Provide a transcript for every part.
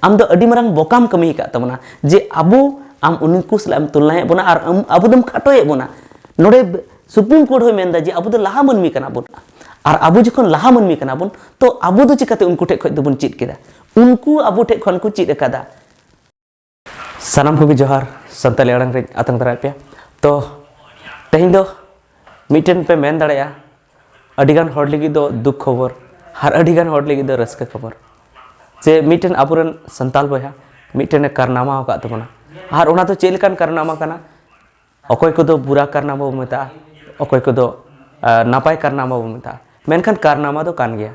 आम दो अडी मरांग बोकाम कमी का तबना जे अबो आम उनको सलाम तुलना बोना और अबो दम खाटोए बोना नोडे सुप्रीम कोर्ट हो मेंदा जे अबो दो लाहा मनमी कना बोन और अबो जखन लाहा मनमी कना बोन तो अबो दो चिकाते उनको ठे खय दोबन चित केदा उनको अबो ठे खन को चित अकादा सनाम को जोहार संताली अड़ंग रे आतंग दरा पे तो तेहिं दो मिटन पे मेन दड़या अडिगान हॉट लगी दो दुख खबर हर अडिगान हॉट लगी दो रस्क खबर जे मिटन अबुरन संताल बया मिटन कारनामा होका तबना और ओना तो चेलकान कारनामा कना अकोय को दो बुरा कारनामा बो मेता अकोय को दो नापाय कारनामा बो मेता मेनखान कारनामा दो कान गया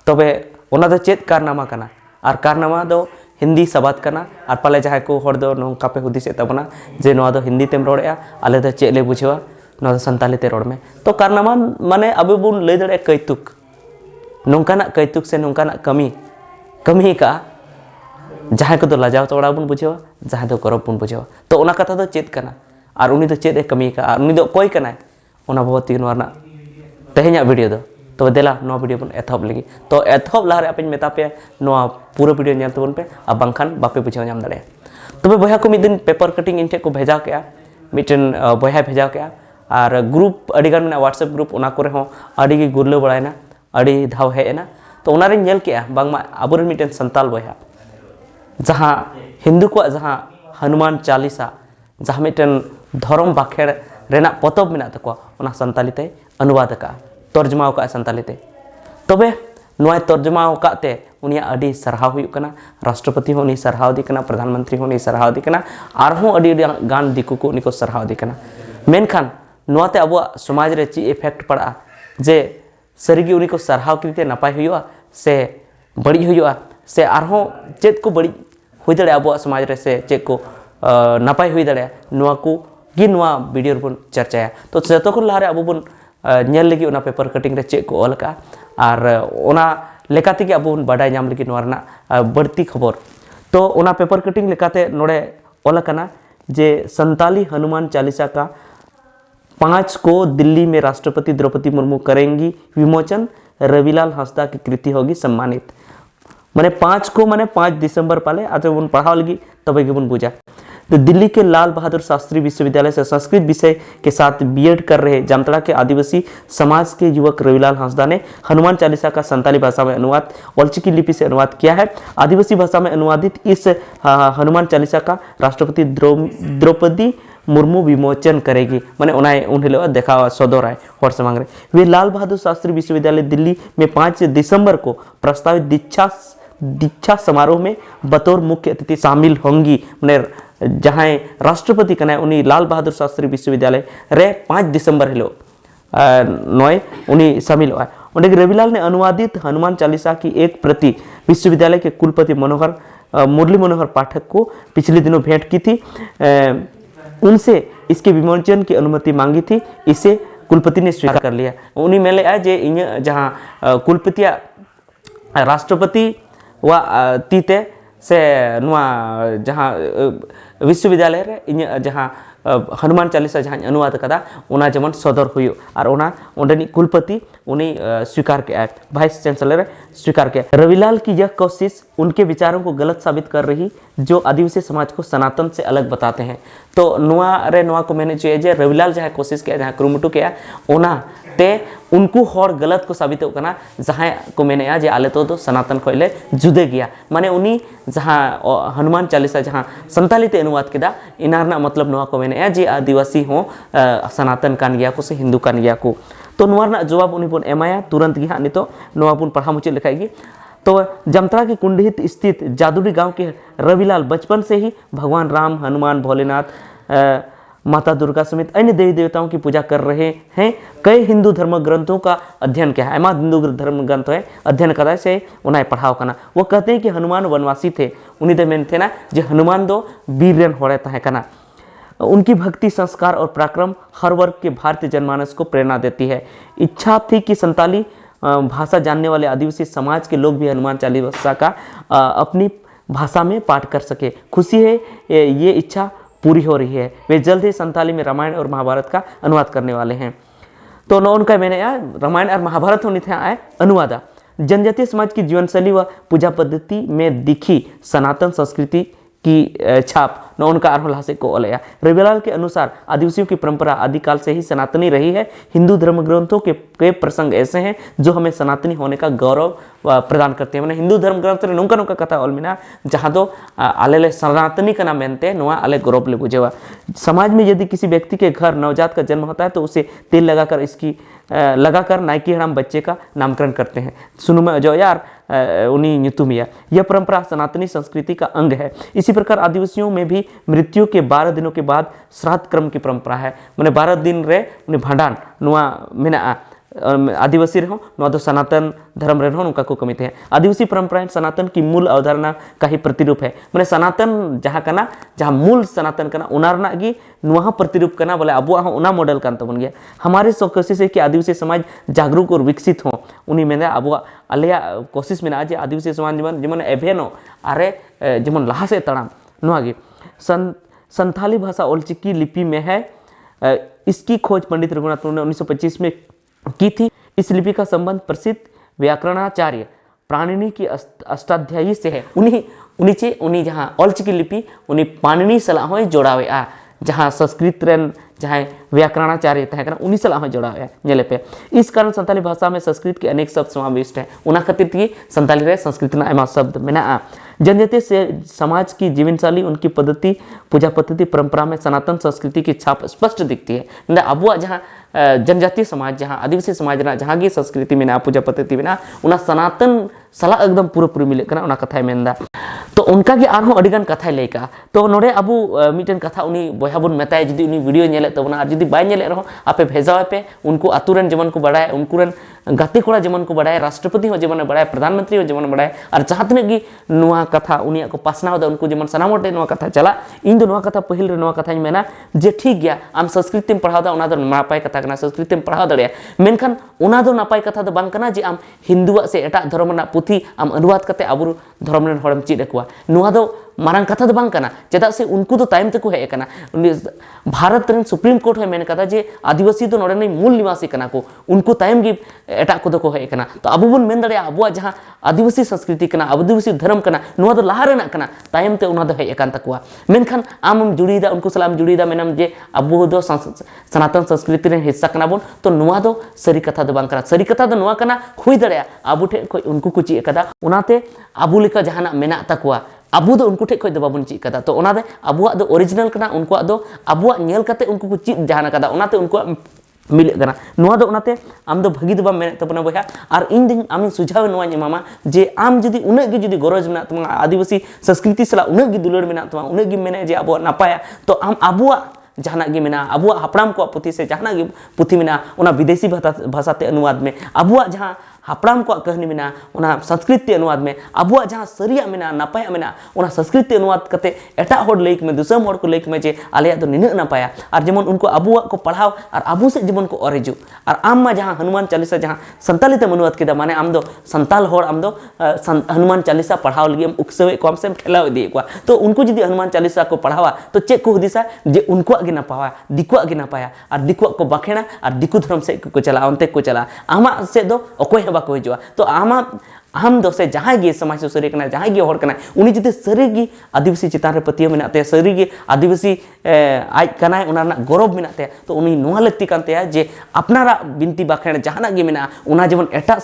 तबे ओना दो चेत कारनामा कना और कारनामा दो हिंदी सबाद कना और पाले जहां को हर दो नोंका पे हुदिस तबना जे नोआ दो हिंदी तेम रोड़या आले दो चेले बुझेवा नोआ संताली ते रोड़ में तो कारनामा माने अबे बुन लय दड़े कैतुक नोंकाना कैतुक से नोंकाना कमी का जहां को दो लजाव तोड़ा बुन बुझेवा जहां दो गौरव बुन बुझेवा तो ओना कथा दो चेत कना और उनी दो चेत ए कमी का और उनी दो कोई कना ओना बहुत नोना तेहेኛ वीडियो दो तो देला नो वीडियो बन एथॉप लगी तो एथॉप लहारे अपन मेता पे नो पूरा वीडियो नेल तबन पे अब बांखान बापे बुझाव नाम दड़े तबे बया को मिदिन पेपर कटिंग इनटे को भेजा के मिटन बया भेजा के और ग्रुप अडिगान में व्हाट्सएप ग्रुप ओना करे हो अडी गी गुरलो बड़ायना अडी धाव हेना तो ओना रे नेल के बांगमा अबुरन मिटन संताल बया जहां हिंदू को जहां हनुमान चालीसा जहां मिटन धर्म बाखेड़ रेना पतब मेना तको ओना संताली ते अनुवाद का तर्जमा का संताली ते तबे नोय तर्जमा काते उनिया अडी सरहाव हुई कना राष्ट्रपति हो उनी सरहाव दी कना प्रधानमंत्री हो उनी सरहाव दी कना आर हो अडी गान दिकु को उनिको सरहाव दी कना मेनखान नोते अब समाज रे ची इफेक्ट पड़ा जे सरीगी उनिको सरहाव किते नपाय हुआ से बड़ी हुआ से आर हो चेत को बड़ी हुई दड़े अब समाज रे से चेक को नपाय हुई दड़े नोआ को गी नोआ वीडियो बन चर्चाया तो जतो को लारे अब बन नेल लगी ओना पेपर कटिंग रे चेक को ऑल का और ओना लेकाते के अब बन बाडाय नाम लगी नोआ रना बढ़ती खबर तो ओना पेपर कटिंग लेकाते नोडे ऑल कना जे संताली हनुमान चालीसा का 5 को दिल्ली में राष्ट्रपति द्रौपदी मुर्मू करेंगी विमोचन रविलाल हंसदा की कृति होगी सम्मानित माने 5 को माने 5 दिसंबर पाले आज बन पढ़ाव लगी तबे बन बुझा तो दिल्ली के लाल बहादुर शास्त्री विश्वविद्यालय से संस्कृत विषय के साथ बीएड कर रहे जामताड़ा के आदिवासी समाज के युवक रविलाल हंसदा ने हनुमान चालीसा का संताली भाषा में अनुवाद ओल्चिकी लिपि से अनुवाद किया है। आदिवासी भाषा में अनुवादित इस हनुमान चालीसा का राष्ट्रपति द्रौपदी मुर्मू विमोचन करेगी माने उन्हें उन्हें देखा सदर है हर समांग रे वे लाल बहादुर शास्त्री विश्वविद्यालय दिल्ली में 5 दिसंबर को प्रस्तावित दीक्षा समारोह में बतौर मुख्य अतिथि शामिल होंगी मैंने जहां राष्ट्रपति कना उनी लाल बहादुर शास्त्री विश्वविद्यालय रे 5 दिसंबर हिलो नय उनी शामिल हुआ उन्हें रविलाल ने अनुवादित हनुमान चालीसा की एक प्रति विश्वविद्यालय के कुलपति मुरली मनोहर पाठक को पिछले दिनों भेंट की थी। उनसे इसके विमोचन की अनुमति मांगी थी, इसे कुलपति ने स्वीकार कर लिया। उन्हीं में ले आए जे जहाँ कुलपतिया राष्ट्रपति व तीते से नुआ जहाँ विश्वविद्यालय रे इन जहाँ हनुमान चालीसा जहाँ अनुवाद कदा उना जमन सदर हुई और उना उन्हें कुलपति उन्हें स्वीकार किया, वाइस चांसलर स्वीकार किया। रविलाल की यह कोशिश उनके विचारों को गलत साबित कर रही जो आदिवासी समाज को सनातन से अलग बताते हैं। तो नुआ को मैंने जो है रविलाल जहाँ कोशिश किया जहाँ कुरुमुटु किया ओना ते उनको हर गलत को साबित होना जहाँ को मैंने जे आले तो सनातन खोले जुदे गया माने उन्हीं जहाँ हनुमान चालीसा जहाँ संताली ते अनुवाद किया इनारना मतलब नुआ को मैंने जे आदिवासी हो सनातन कान गया को से हिंदू कान गया को तो नुआ जवाब उन्हीं बन एमाया तुरंत ही हाँ नहीं तो नुआ बन पढ़ा मुझे लिखाएगी। तो जामताड़ा के कुंडहित स्थित जादुड़ी गांव के रविलाल बचपन से ही भगवान राम, हनुमान, भोलेनाथ, माता दुर्गा समेत अन्य देवी देवताओं की पूजा कर रहे हैं। कई हिंदू धर्म ग्रंथों का अध्ययन किया है, हिंदू धर्म ग्रंथ है अध्ययन करा से उन्हें पढ़ाओ करना। वो कहते हैं कि हनुमान वनवासी थे, उन्हीं दे मेन थे ना जो हनुमान दो वीरन हो रहे कना। उनकी भक्ति, संस्कार और पराक्रम हर वर्ग के भारतीय जनमानस को प्रेरणा देती है। इच्छा थी कि संताली भाषा जानने वाले आदिवासी समाज के लोग भी हनुमान चालीसा का अपनी भाषा में पाठ कर सके। खुशी है ये इच्छा पूरी हो रही है। वे जल्द ही संताली में रामायण और महाभारत का अनुवाद करने वाले हैं। तो न उनका मैंने यार रामायण और महाभारत होने थे आए अनुवादा जनजातीय समाज की जीवन शैली व पूजा पद्धति में दिखी सनातन संस्कृति की छाप न उनका आरोह से को ओलया। रविलाल के अनुसार आदिवासियों की परंपरा आदिकाल से ही सनातनी रही है। हिंदू धर्म ग्रंथों के प्रसंग ऐसे हैं जो हमें सनातनी होने का गौरव प्रदान करते हैं। मैंने हिंदू धर्म ग्रंथ रे नौका नौका कथा ऑल मिना जहाँ दो आले सनातनी का नाम मेनते नोआ आले गौरव ले बुझेवा। समाज में यदि किसी व्यक्ति के घर नवजात का जन्म होता है तो उसे तेल लगाकर नायकी हड़ाम बच्चे का नामकरण करते हैं। सुनुमा जो यार उन्हीं न्युतुमिया, यह परंपरा सनातनी संस्कृति का अंग है। इसी प्रकार आदिवासियों में भी मृत्यु के 12 दिनों के बाद श्राद्ध क्रम की परंपरा है। मैंने 12 दिन रे उन्हें भांडान नुआ मेना आदिवासी रहो नुआ दो सनातन धर्म रे रहो उनका को कमित है। आदिवासी परंपराएं सनातन की मूल अवधारणा का ही प्रतिरूप है। मैंने सनातन जहाँ कना जहाँ मूल सनातन कना उनारना की नुआ प्रतिरूप कना बोले अब उना मॉडल कान तबन गया। हमारे सब कोशिश है कि आदिवासी समाज जागरूक और विकसित हो। उन्हीं में अब आलिया कोशिश में आज आदिवासी समाज जमन जमन एभेनो अरे जमन लहा से तड़ाम नुआ गे संथाली भाषा ओलचिकी लिपि में है। इसकी खोज पंडित रघुनाथ ने 1925 में की थी। इस लिपि का संबंध प्रसिद्ध व्याकरणाचार्य पाणिनि की अष्टाध्यायी से है। उन्हीं जहाँ ओलचिकी लिपि उन्हीं पाणिनि सलाह जोड़ावे आ जहाँ संस्कृत रन जहाँ व्याकरणाचार्य तहकना उन्हीं सलाह जोड़ावे नेले पे। इस कारण संताली भाषा में संस्कृत के अनेक शब्द समाविष्ट है। उना खातिर की संताली रे संस्कृत ना एमा शब्द मेना जनजातीय से समाज की जीवनशैली उनकी पद्धति पूजा पद्धति परंपरा में सनातन संस्कृति की छाप स्पष्ट दिखती है। अब जहाँ जनजातीय समाज जहाँ आदिवासी समाज जहाँ की संस्कृति में पूजा पद्धति में उना सनातन सला एकदम पूरा मिले कना कथा मेनदा। तो उनका के आरो अडिगान कथा लेका तो नोडे अबू मिटन कथा उनी बया बन मेताय जदि उनी वीडियो नेले तबना और जदि बाय नेले रहो आपे भेजावे पे उनको आतुरन जमन को बड़ाय उनकुरन गाते कोड़ा जमन को बड़ाय राष्ट्रपति हो जमन बड़ाय प्रधानमंत्री हो जमन बड़ाय और जहाँ तने की नुआ कथा उनिया को पासनाव दा उनको जमन सनामोटे नुआ कथा चला इन दो नुआ कथा पहिल रे नुआ कथा मेना जे ठीक गया आम संस्कृति में पढ़ाव दा उना दो नापाय कथा कना संस्कृति में पढ़ाव दड़िया मेनखान उना दो नापाय कथा दो बांग कना जे आम हिंदुआ से एटा धर्म ना पुथी आम अनुवाद कते आबु धर्म रे हड़म चीड एकवा नुआ दो मारंग कथा दो बांग कना चेदा से उनको तो टाइम तक हे कना भारत रन सुप्रीम कोर्ट है मेन कथा जे आदिवासी तो नोडे मूल निवासी कना को उनको टाइम गी एटा को को हे कना तो अब बन मेन दड़िया अब जहाँ आदिवासी संस्कृति कना आदिवासी धर्म कना नुआ दो लहा रेना कना टाइम ते उना दो हे एकान तकवा मेनखान आम जुड़ीदा उनको सलाम जुड़ीदा मेनम जे अब दो सनातन संस्कृति रे हिस्सा कना बन तो नुआ दो सरी कथा दो बांग कना सरी कथा दो नुआ कना हुई दड़िया अब ठे कोई उनको को ची कदा उनाते आबू लेका जहाना मेना तकवा अबू दो उनको ठे खोज दो बाबन चीज कदा तो उना दे अबुआ दो ओरिजिनल कना उनको दो अबुआ नेल कते उनको को चीज जहाना कदा उनाते उनको मिले कना नुआ दो उनाते आम दो भागी दो बा मेने तबना बया और इन दिन आम सुझाव नुआ मामा जे आम जदी उनग गे जदी गरज मेना तमा आदिवासी संस्कृति सला उनग गे दुलड़ मेना तमा उनग गे मेने जे अबुआ नापाया तो आम अबुआ जहाना गे मेना अबुआ हापड़ाम को पुथी से जहाना गे पुथी मेना उना विदेशी भाषा ते अनुवाद में अबुआ जहाँ हापड़ाम को कहनी मेना उना संस्कृत अनुवाद में अबुआ जहाँ सरिया मेना नापाया मेना उना संस्कृत अनुवाद कते एटा होड़ लेक में दूसरा होड़ को लेक में जे आलिया तो निन नापाया और जेमन उनको अबुआ को पढ़ाओ और अबू से जेमन को ओरेजु और आम में जहाँ हनुमान चालीसा जहाँ संताली ते अनुवाद किदा माने आम दो संताल होड़ आम दो हनुमान चालीसा पढ़ाओ लगी हम उकसवे को हमसे ठेलाव दिए को तो उनको यदि हनुमान चालीसा को पढ़ावा तो चेक को हुदिसा जे उनको आगे नापावा दिको आगे नापाया और दिको को बाखेना और दिकु धर्म से को चला अंते को चला आमा से दो अकोय बाको हिजुआ तो आमा हम दो से जहाँ गे समाज सुसरी कना जहाँ गे होड़ कना उनी जदि सरीगी आदिवासी चितान रे पतियो मेनाते सरीगी आदिवासी आज कनाय उना गौरव मेनाते तो उनी नुआ लक्ति कानते जे अपनारा बिनती बाखेण जहाना गे मेना उना जेमन एटा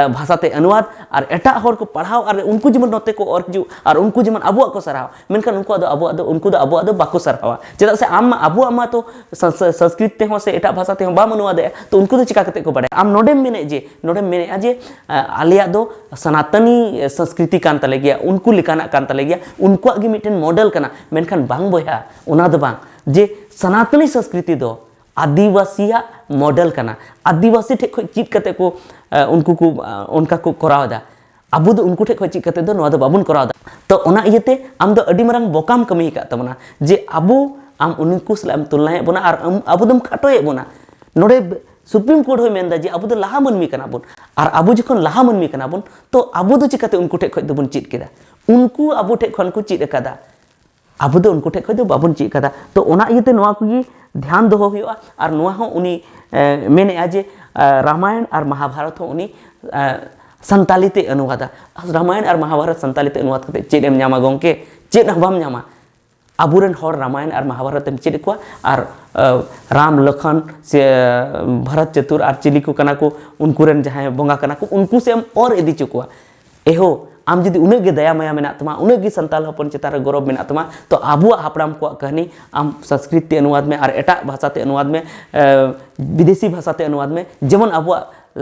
भाषाते अनुवाद और एटा होड़ को पढ़ाओ और उनको जेमन नोते को और हिजु और उनको जेमन अबुआ को सराव मेनखान उनको दो उनको दो अबुआ दो बाको सरावा चेदा से आम अबुआ मा तो संस्कृत ते हो से एटा भाषा ते हो बा अनुवाद तो उनको दो चिका कते को बड़े आम नोडेम मेने जे आलिया दो सनातनी संस्कृति कान तले गया उनको लिखाना कान तले गया उनको आगे मिटन मॉडल कना मेनखान बांग बोया उना दो बांग जे सनातनी संस्कृति दो आदिवासिया मॉडल कना आदिवासी ठे खो चीज कते को उनका को करावदा अबू दो उनको ठे खो चीज कते दो नोआ दो बाबुन करावदा तो ओना इयते आम दो अडी मरंग बोकाम कमी का तमना जे अबू आम उनको सलाम तुलना बोना और अबू दम खाटोए बोना नोडे सुप्रीम कोर्ट हो मेनदा जे अबू दो लहा मनमी कना बोन और अबू जखन लहा मनमी कना बोन तो अबू दो चिकाते उनको ठे खो दोबन चीज केदा उनको अबू ठे खन को चीज कदा अबू दो उनको ठे खो दो बाबन चीज कदा तो ओना इयते नोआ को ध्यान दोहो हुआ और नोआ हो उनी मेने जे रामायण और महाभारत हो उनी संताली ते अनुवादा रामायण और महाभारत संताली ते अनुवाद करते चेद एम ᱧᱟᱢᱟ गंके चेद हं बाम ᱧᱟᱢᱟ आबुरेन हर रामायण और महाभारत चेद को और राम लखन से भरत चतुर और चिली को कना को उनकुरेन जहां बंगा कना को उनको से और इदी चुकुआ एहो आम जुदी उन्हें गे दया माया मेना तमा उन्हें गे संताल हपन चितार गौरव मेना तमा तो आबुआ हापड़ाम को कहानी आम संस्कृत ते अनुवाद में और एटा भाषा ते अनुवाद में विदेशी भाषा ते अनुवाद में जेमन आबुआ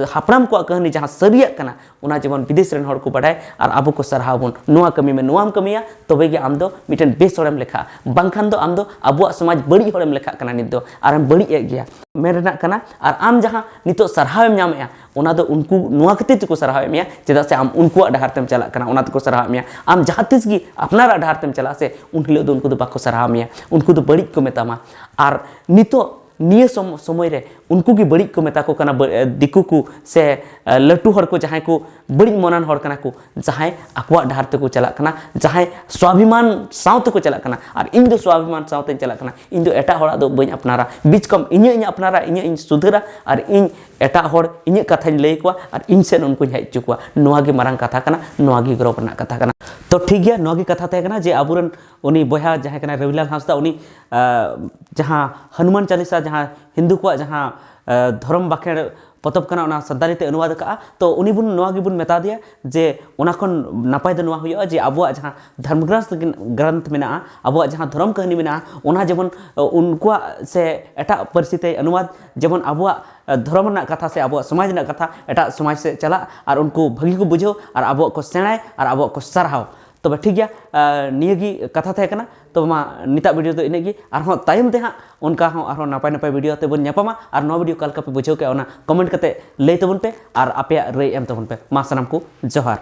हापड़ाम को कहानी जहाँ सरिया कना उना जेमन विदेश रेन हर को बाडाय और आबो को सरहाव बन नुआ कमी में नुआम कमिया तबे गे आम दो मिटन बेस हड़ेम लेखा बांखान दो आम दो आबुआ समाज बड़ी हड़ेम लेखा कना नित दो और आम बड़ी ए गया मेरना कना और आम जहाँ नितो सरहाव ᱧᱟᱢᱮᱜᱼᱟ ओना दो उनको नुआ कते को सरहाव मेया चेदा से आम उनको डहार तेम चला कना ओना को सरहाव मेया आम जहाँ तिस गी अपनार डहार तेम चला से उन हिलो दो उनको दो बाको सरहाव मेया उनको दो बड़ी को मेतामा और नितो निये समय रे उनको की बड़ी को मेता को कना दिकु को से लटू हर को जहाँ को बड़ी मनन हर कना को जहाँ आकुआ डहार ते को चला कना जहाँ स्वाभिमान साउते को चला कना और इन दो स्वाभिमान साउते चला कना इन दो एटा हड़ा दो बई अपनारा बीच कम इन इन अपनारा इन सुधरा और इन एटा हड़ इन कथा लई को और इन सेन उनको हेज चुकुआ नोआ गे मारंग कथा कना नोआ गे गौरव रना कथा कना तो ठीक गया नोआ गे कथा तहे कना जे आबुरन उनी बया जहाँ कना रविलाल हांसदा उनी जहाँ हनुमान चालीसा जहाँ हिंदू को जहाँ धर्म बाखेड़ पतब कना ओना संताली ते अनुवाद का तो उनी बुन नोआ गे बुन मेता दिया जे ओना खन नापाय द नोआ हुयो जे आबुआ जहाँ धर्म ग्रंथ मेना आबुआ जहाँ धर्म कहानी मेना ओना जेमन उनको से एटा परिस्थिति अनुवाद जेमन आबुआ धर्म ना कथा से आबुआ समाज ना कथा एटा समाज से चला और उनको भगी को बुझो और आबुआ को सेणाय और आबुआ को सरहाव तब ठीक गया नियगी कथा थे कना तो मा निता वीडियो तो इनेगी और तायम ते हाँ उनका और नापाय नापाय वीडियो ते बन नापामा और नवा वीडियो कल का पे बुझाव के कमेंट करते लई तबन पे और आपे रई एम तबन पे मा सनाम को जोहार।